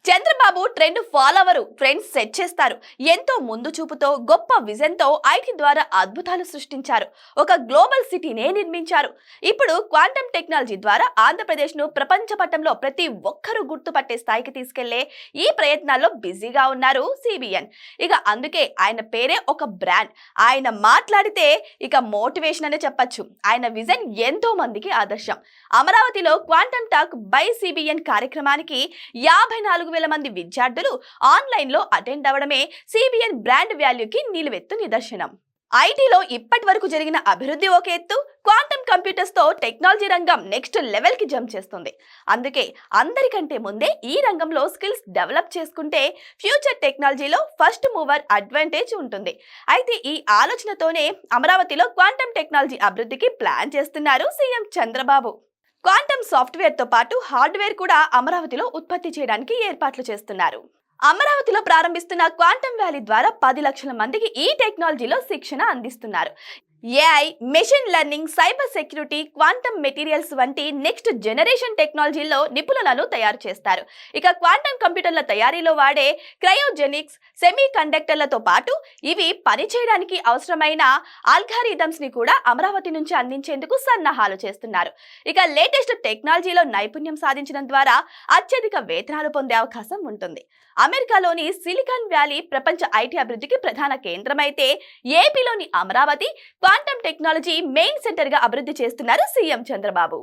Chandrababu trend follower friends set చేస్తారు. ఎంతో ముందు చూపుతో గొప్ప విజన్ తో ఐటీ ద్వారా అద్భుతాలు సృష్టించారు. ఒక గ్లోబల్ సిటీనే నిర్మించారు. ఇప్పుడు క్వాంటమ్ టెక్నాలజీ ద్వారా ఆంధ్రప్రదేశ్ ను ప్రపంచ పటంలో ప్రతి ఒక్కరూ గుర్తుపట్టే స్థాయికి తీసుకెళ్లే ఈ ప్రయత్నాల్లో బిజీగా ఉన్నారు సిబిఎన్. అందుకే ఆయన పేరే ఒక బ్రాండ్. ఆయన మాట్లాడితే మోటివేషన్ అనే చెప్పొచ్చు. ఆయన విజన్ ఎంతో మందికి ఆదర్శం. అమరావతిలో క్వాంటమ్ టాక్ బై సిబిఎన్ కార్యక్రమానికి 54,000 మంది విద్యార్థులు ఆన్లైన్ లో అటెండ్ అవడమే సిబిఎన్ బ్రాండ్ వాల్యూకి నిలువెత్తు నిదర్శనం. ఐటీలో ఇప్పటి వరకు జరిగిన అభివృద్ధి ఒక ఎత్తు, క్వాంటమ్ కంప్యూటర్స్ తో టెక్నాలజీ రంగం నెక్స్ట్ లెవెల్ కి జంప్ చేస్తుంది. అందుకే అందరికంటే ముందే ఈ రంగంలో స్కిల్స్ డెవలప్ చేసుకుంటే ఫ్యూచర్ టెక్నాలజీలో ఫస్ట్ మూవర్ అడ్వాంటేజ్ ఉంటుంది. అయితే ఈ ఆలోచనతోనే అమరావతిలో క్వాంటమ్ టెక్నాలజీ అభివృద్ధికి ప్లాన్ చేస్తున్నారు సీఎం చంద్రబాబు. క్వాంటమ్ సాఫ్ట్వేర్ తో పాటు హార్డ్వేర్ కూడా అమరావతిలో ఉత్పత్తి చేయడానికి ఏర్పాట్లు చేస్తున్నారు. అమరావతిలో ప్రారంభిస్తున్న క్వాంటమ్ వ్యాలీ ద్వారా 10 లక్షల మందికి ఈ టెక్నాలజీలో శిక్షణ అందిస్తున్నారు. AI, machine learning, cyber security, quantum materials వంటి నెక్స్ట్ జనరేషన్ టెక్నాలజీలో నిపుణులను తయారు చేస్తారు. క్వాంటమ్ కంప్యూటర్ల తయారీలో వాడే క్రయోజెనిక్స్, సెమీ కండక్టర్లతో పాటు ఇవి పనిచేయడానికి అవసరమైన ఆల్గారిథమ్స్ ని కూడా అమరావతి నుంచి అందించేందుకు సన్నాహాలు చేస్తున్నారు. లేటెస్ట్ టెక్నాలజీలో నైపుణ్యం సాధించడం ద్వారా అత్యధిక వేతనాలు పొందే అవకాశం ఉంటుంది. అమెరికాలోని సిలికాన్ వ్యాలీ ప్రపంచ ఐటీ అభివృద్ధికి ప్రధాన కేంద్రమైతే ఏపీలోని Amaravati quantum technology main centre గా అభివృద్ధి చేస్తున్నారు సీఎం చంద్రబాబు.